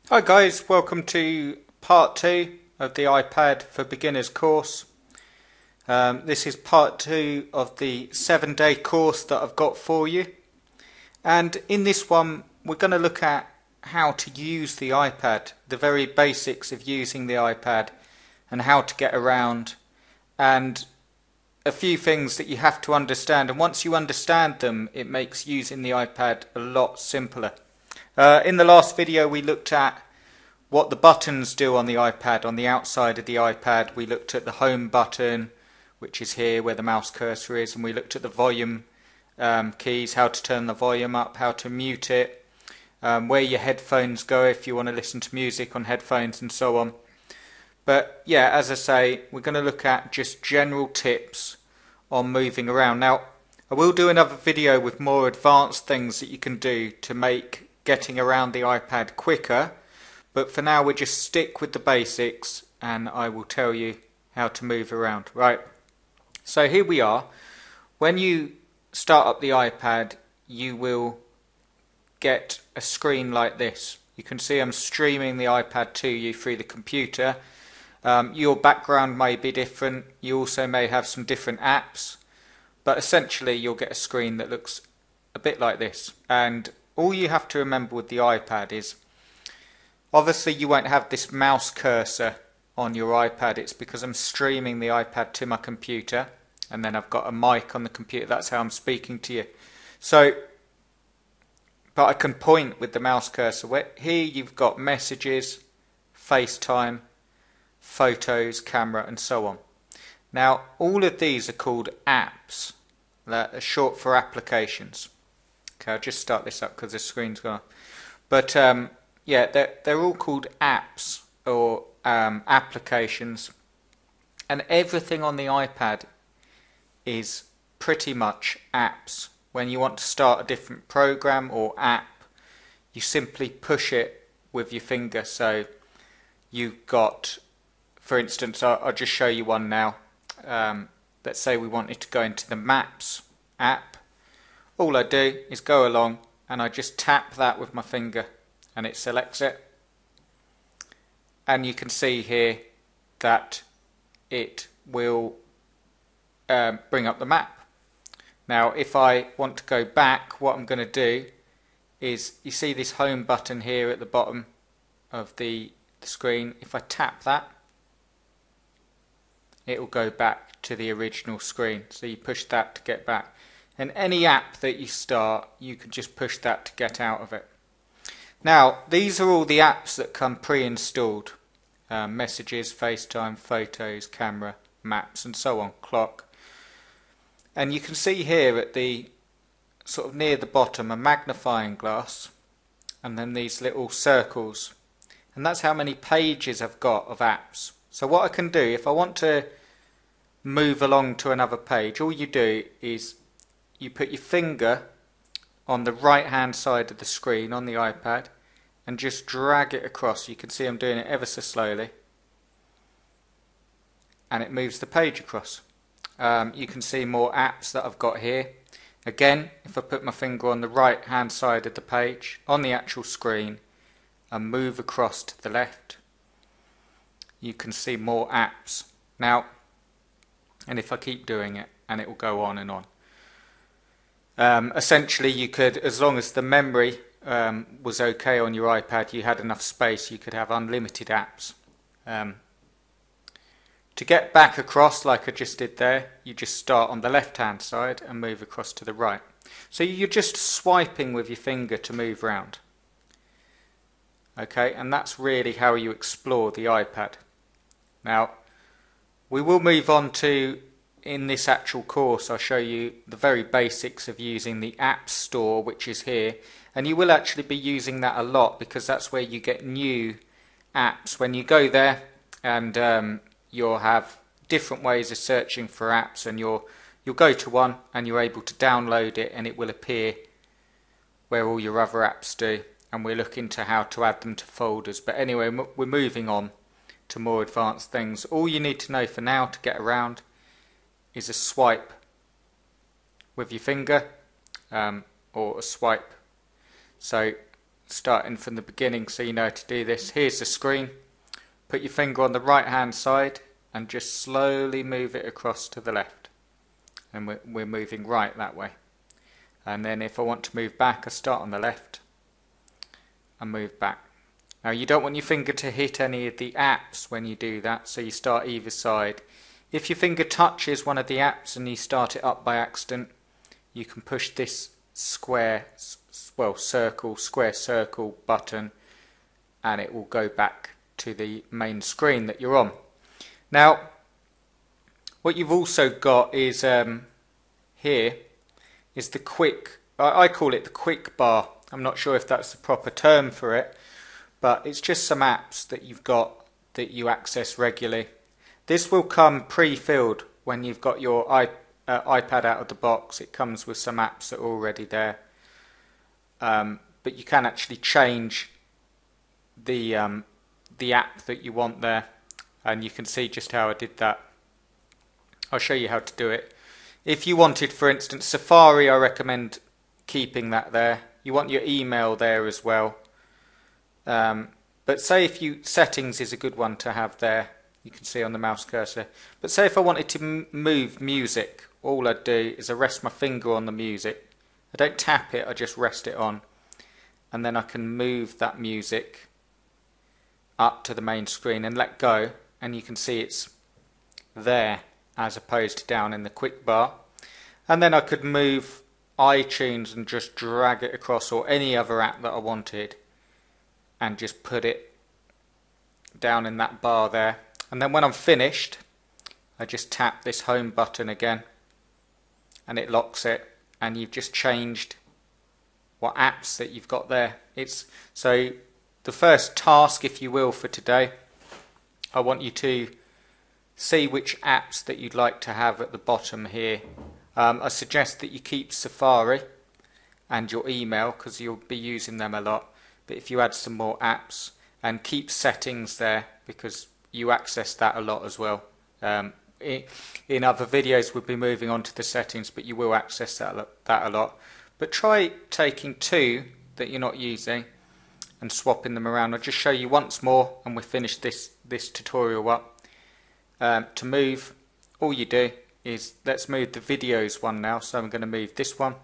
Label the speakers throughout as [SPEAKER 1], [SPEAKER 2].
[SPEAKER 1] Hi guys, welcome to part 2 of the iPad for Beginners course. This is part 2 of the 7-day course that I've got for you. And in this one we're going to look at how to use the iPad, the very basics of using the iPad and how to get around, and a few things that you have to understand, and once you understand them it makes using the iPad a lot simpler. In the last video we looked at what the buttons do on the iPad. On the outside of the iPad we looked at the home button, which is here where the mouse cursor is, and we looked at the volume keys, how to turn the volume up, how to mute it, where your headphones go if you want to listen to music on headphones and so on. But yeah, as I say, we're going to look at just general tips on moving around. Now I will do another video with more advanced things that you can do to make getting around the iPad quicker, but for now we'll just stick with the basics and I will tell you how to move around. Right, so here we are. When you start up the iPad you will get a screen like this. You can see I'm streaming the iPad to you through the computer. Your background may be different, you also may have some different apps, but essentially you'll get a screen that looks a bit like this. And all you have to remember with the iPad is, obviously you won't have this mouse cursor on your iPad. It's because I'm streaming the iPad to my computer and then I've got a mic on the computer. That's how I'm speaking to you. So, but I can point with the mouse cursor. Here you've got messages, FaceTime, photos, camera and so on. Now all of these are called apps. That are short for applications. Okay, I'll just start this up because the screen's gone. But yeah, they're all called apps or applications, and everything on the iPad is pretty much apps. When you want to start a different program or app, you simply push it with your finger. So you've got, for instance, I'll just show you one now. Let's say we wanted to go into the Maps app. All I do is go along and I just tap that with my finger and it selects it, and you can see here that it will bring up the map. Now if I want to go back, what I'm going to do is, you see this home button here at the bottom of the screen. If I tap that, it will go back to the original screen. So you push that to get back. And any app that you start, you can just push that to get out of it. Now, these are all the apps that come pre-installed. Messages, FaceTime, photos, camera, maps and so on, clock. And you can see here at the sort of near the bottom a magnifying glass and then these little circles. And that's how many pages I've got of apps. So what I can do, if I want to move along to another page, all you do is you put your finger on the right hand side of the screen on the iPad and just drag it across. You can see I'm doing it ever so slowly and it moves the page across. You can see more apps that I've got here. Again, if I put my finger on the right hand side of the page on the actual screen and move across to the left, you can see more apps. Now, and if I keep doing it, and it will go on and on. Essentially you could, as long as the memory was okay on your iPad, you had enough space, you could have unlimited apps. To get back across, like I just did there, you just start on the left hand side and move across to the right. So you're just swiping with your finger to move around. Okay, and that's really how you explore the iPad. Now we will move on to, in this actual course I'll show you the very basics of using the App Store, which is here, and you will actually be using that a lot because that's where you get new apps. When you go there, and you'll have different ways of searching for apps, and you'll go to one and you're able to download it and it will appear where all your other apps do, and we'll look into how to add them to folders. But anyway, we're moving on to more advanced things. All you need to know for now to get around is a swipe with your finger, or a swipe. So starting from the beginning so you know how to do this. Here's the screen. Put your finger on the right hand side and just slowly move it across to the left. And we're moving right that way. And then if I want to move back, I start on the left and move back. Now you don't want your finger to hit any of the apps when you do that, so you start either side. If your finger touches one of the apps and you start it up by accident, you can push this square circle button and it will go back to the main screen that you're on. Now what you've also got is here is the quick, I call it the quick bar. I'm not sure if that's the proper term for it, but it's just some apps that you've got that you access regularly. This will come pre-filled when you've got your iPad out of the box. It comes with some apps that are already there, but you can actually change the app that you want there, and you can see just how I did that. I'll show you how to do it. If you wanted, for instance, Safari, I recommend keeping that there. You want your email there as well. But say if you, settings is a good one to have there. You can see on the mouse cursor. But say if I wanted to move music, all I'd do is I rest my finger on the music. I don't tap it, I just rest it on. And then I can move that music up to the main screen and let go. And you can see it's there as opposed to down in the quick bar. And then I could move iTunes and just drag it across, or any other app that I wanted, and just put it down in that bar there. And then when I'm finished, I just tap this home button again and it locks it, and you've just changed what apps that you've got there. So the first task, if you will, for today, I want you to see which apps that you'd like to have at the bottom here. I suggest that you keep Safari and your email because you'll be using them a lot. But if you add some more apps, and keep settings there because you access that a lot as well. In other videos we'll be moving on to the settings, but you will access that a lot. But try taking two that you're not using and swapping them around. I'll just show you once more and we'll finish this tutorial up. To move, all you do is, let's move the videos one now, so I'm going to move this one.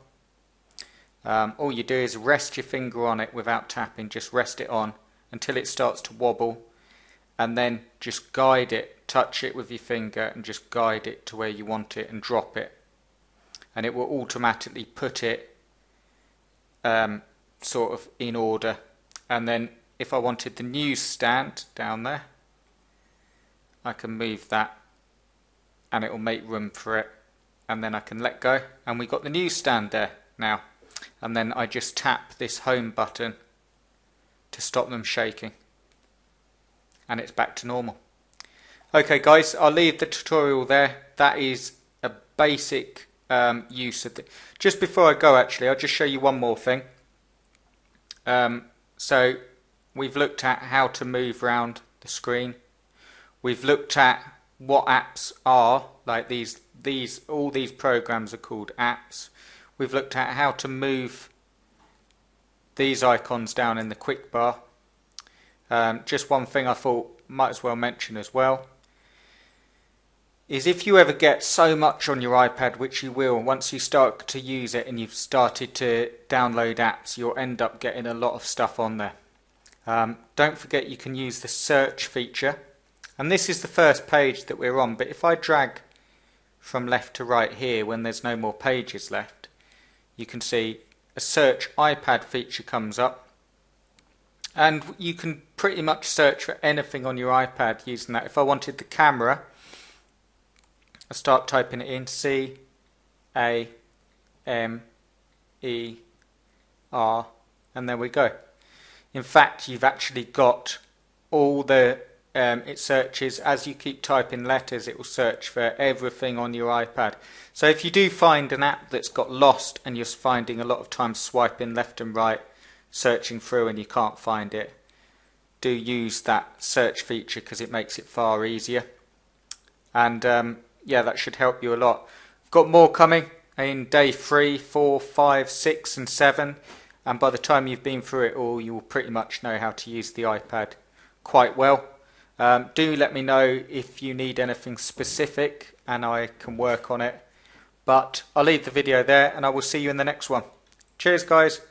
[SPEAKER 1] All you do is rest your finger on it without tapping, just rest it on until it starts to wobble, and then just guide it, touch it with your finger and just guide it to where you want it and drop it, and it will automatically put it sort of in order. And then if I wanted the newsstand down there, I can move that and it will make room for it, and then I can let go and we got the newsstand there now. And then I just tap this home button to stop them shaking and it's back to normal. Okay guys, I'll leave the tutorial there. That is a basic use of it. Just before I go, actually, I'll just show you one more thing. So we've looked at how to move around the screen. We've looked at what apps are, like all these programs are called apps. We've looked at how to move these icons down in the quick bar. Just one thing I thought might as well mention as well is, if you ever get so much on your iPad, which you will once you start to use it and you've started to download apps, you'll end up getting a lot of stuff on there. Don't forget you can use the search feature, and this is the first page that we're on, but if I drag from left to right here when there's no more pages left, you can see a search iPad feature comes up, and you can pretty much search for anything on your iPad using that. If I wanted the camera, I start typing it in, CAMER, and there we go. In fact, you've actually got all the it searches, as you keep typing letters, it will search for everything on your iPad. So if you do find an app that's got lost and you're finding a lot of time swiping left and right, searching through, and you can't find it, do use that search feature because it makes it far easier. And yeah, that should help you a lot. I've got more coming in day 3, 4, 5, 6 and 7. and by the time you've been through it all, you will pretty much know how to use the iPad quite well. Do let me know if you need anything specific and I can work on it. But I'll leave the video there and I will see you in the next one. Cheers guys.